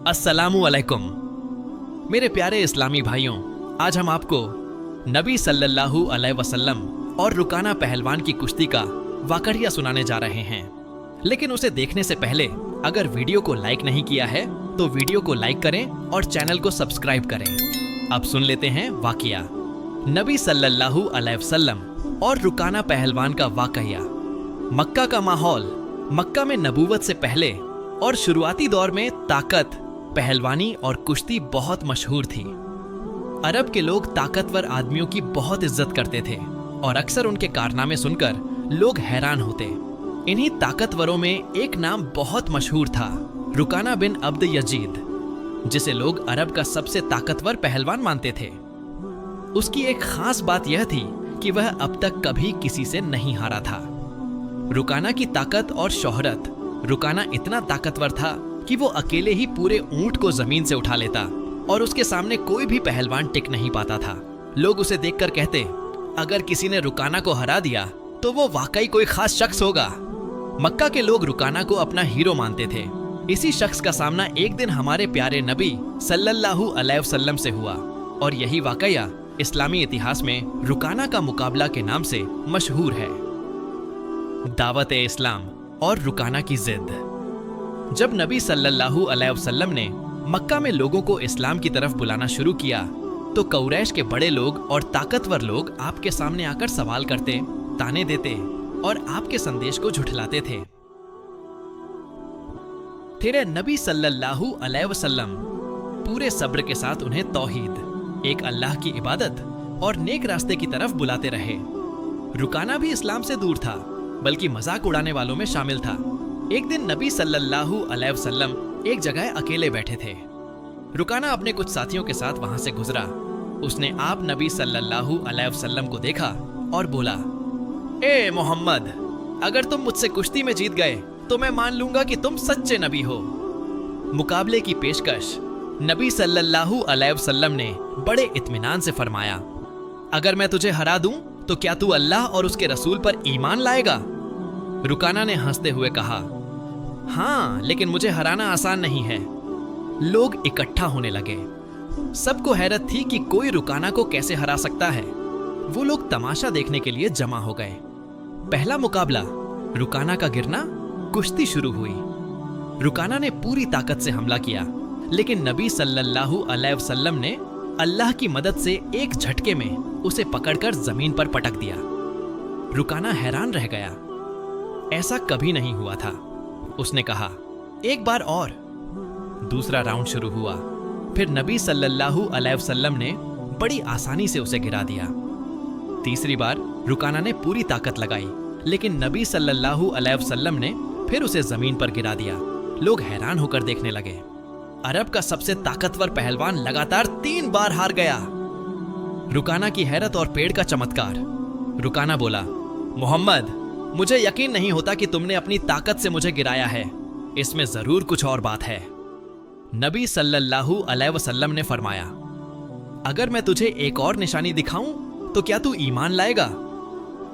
अस्सलामु अलैकुम। मेरे प्यारे इस्लामी भाइयों, आज हम आपको नबी सल्लल्लाहु अलैहि वसल्लम और रुकाना पहलवान की कुश्ती का वाकया सुनाने जा रहे हैं। लेकिन उसे देखने से पहले अगर वीडियो को लाइक नहीं किया है तो वीडियो को लाइक करें और चैनल को सब्सक्राइब करें। अब सुन लेते हैं वाकया। नबी सल्लल्लाहु अलैहि वसल्लम और रुकाना पहलवान का वाकया। मक्का का माहौल। मक्का में नबूवत से पहले और शुरुआती दौर में ताकत, पहलवानी और कुश्ती बहुत मशहूर थी। अरब के लोग ताकतवर आदमियों की बहुत इज्जत करते थे और अक्सर उनके कारनामे सुनकर लोग हैरान होते। इन्हीं ताकतवरों में एक नाम बहुत मशहूर था, रुकाना बिन अब्द यजीद, जिसे लोग अरब का सबसे ताकतवर पहलवान मानते थे। उसकी एक खास बात यह थी कि वह अब तक कभी किसी से नहीं हारा था। रुकाना की ताकत और शोहरत। रुकाना इतना ताकतवर था कि वो अकेले ही पूरे ऊंट को जमीन से उठा लेता और उसके सामने कोई भी पहलवान टिक नहीं पाता था। लोग उसे देखकर कहते, अगर किसी ने रुकाना को हरा दिया तो वो वाकई कोई खास शख्स होगा। मक्का के लोग रुकाना को अपना हीरो मानते थे। इसी शख्स का सामना एक दिन हमारे प्यारे नबी सल्लल्लाहु अलैहि वसल्लम से हुआ और यही वाकया इस्लामी इतिहास में रुकाना का मुकाबला के नाम से मशहूर है। दावत-ए-इस्लाम और रुकाना की जिद। जब नबी सल्लल्लाहु अलैहि वसल्लम ने मक्का में लोगों को इस्लाम की तरफ बुलाना शुरू किया तो कुरैश के बड़े लोग और ताकतवर लोग आपके सामने आकर सवाल करते, ताने देते और आपके संदेश को झुठलाते थे। फिर नबी सल्लल्लाहु अलैहि वसल्लम पूरे सब्र के साथ उन्हें तौहीद, एक अल्लाह की इबादत और नेक रास्ते की तरफ बुलाते रहे। रुकाना भी इस्लाम से दूर था, बल्कि मजाक उड़ाने वालों में शामिल था। एक दिन नबी सल्लल्लाहु अलैहि वसल्लम एक जगह अकेले बैठे थे। रुकाना अपने कुछ साथियों के साथ वहां से गुजरा। उसने आप नबी सल्लल्लाहु अलैहि वसल्लम को देखा और बोला, ए मोहम्मद, अगर तुम मुझसे कुश्ती में जीत गए तो मैं मान लूंगा कि तुम सच्चे नबी हो। मुकाबले की पेशकश नबी सल्लल्लाहु अलैहि वसल्लम ने बड़े इत्मीनान से फरमाया, अगर मैं तुझे हरा दूं तो क्या तू अल्लाह और उसके रसूल पर ईमान लाएगा? रुकाना ने हंसते हुए कहा, हाँ, लेकिन मुझे हराना आसान नहीं है। लोग इकट्ठा होने लगे। सबको हैरत थी कि कोई रुकाना को कैसे हरा सकता है। वो लोग तमाशा देखने के लिए जमा हो गए। पहला मुकाबला, रुकाना का गिरना। कुश्ती शुरू हुई। रुकाना ने पूरी ताकत से हमला किया, लेकिन नबी सल्लल्लाहु अलैहि वसल्लम ने अल्लाह की मदद से एक झटके में उसे पकड़कर जमीन पर पटक दिया। रुकाना हैरान रह गया। ऐसा कभी नहीं हुआ था। उसने कहा, एक बार और। दूसरा राउंड शुरू हुआ। फिर नबी सल्लल्लाहु अलैहि वसल्लम ने बड़ी आसानी से उसे गिरा दिया। तीसरी बार रुकाना ने पूरी ताकत लगाई, लेकिन नबी सल्लल्लाहु अलैहि वसल्लम ने फिर उसे जमीन पर गिरा दिया। लोग हैरान होकर देखने लगे। अरब का सबसे ताकतवर पहलवान लगातार 3 बार हार गया। रुकाना की हैरत और पेड़ का चमत्कार। रुकाना बोला, मोहम्मद, मुझे यकीन नहीं होता कि तुमने अपनी ताकत से मुझे गिराया है। इसमें जरूर कुछ और बात है। नबी सल्लल्लाहु अलैहि वसल्लम ने फरमाया, अगर मैं तुझे एक और निशानी दिखाऊं तो क्या तू ईमान लाएगा?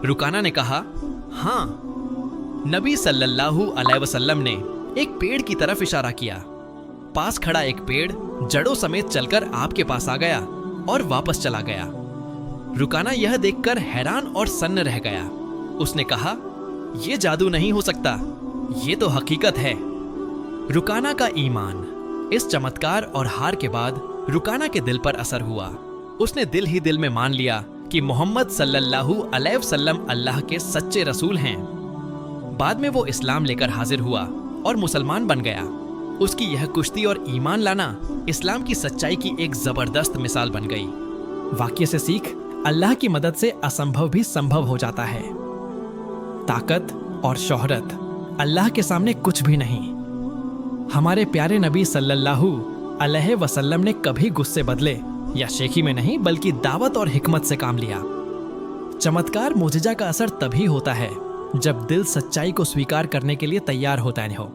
रुकाना ने कहा, हाँ। नबी सल्लल्लाहु अलैहि वसल्लम ने एक पेड़ की तरफ इशारा किया। पास खड़ा एक पेड़ जड़ों समेत चलकर आपके पास आ गया और वापस चला गया। रुकाना यह देखकर हैरान और सन्न रह गया। उसने कहा, यह जादू नहीं हो सकता, ये तो हकीकत है। रुकाना का ईमान। इस चमत्कार और हार के बाद रुकाना के दिल पर असर हुआ। उसने दिल ही दिल में मान लिया कि मोहम्मद सल्लल्लाहु अलैहि वसल्लम अल्लाह के सच्चे रसूल हैं। बाद में वो इस्लाम लेकर हाजिर हुआ और मुसलमान बन गया। उसकी यह कुश्ती और ईमान लाना इस्लाम की सच्चाई की एक जबरदस्त मिसाल बन गई। वाक्य से सीख, अल्लाह की मदद से असंभव भी संभव हो जाता है। ताकत और शोहरत अल्लाह के सामने कुछ भी नहीं। हमारे प्यारे नबी सल्लल्लाहु अलैहि वसल्लम ने कभी गुस्से बदले या शेखी में नहीं, बल्कि दावत और हिकमत से काम लिया। चमत्कार, मोजिजा का असर तभी होता है जब दिल सच्चाई को स्वीकार करने के लिए तैयार होता है हो।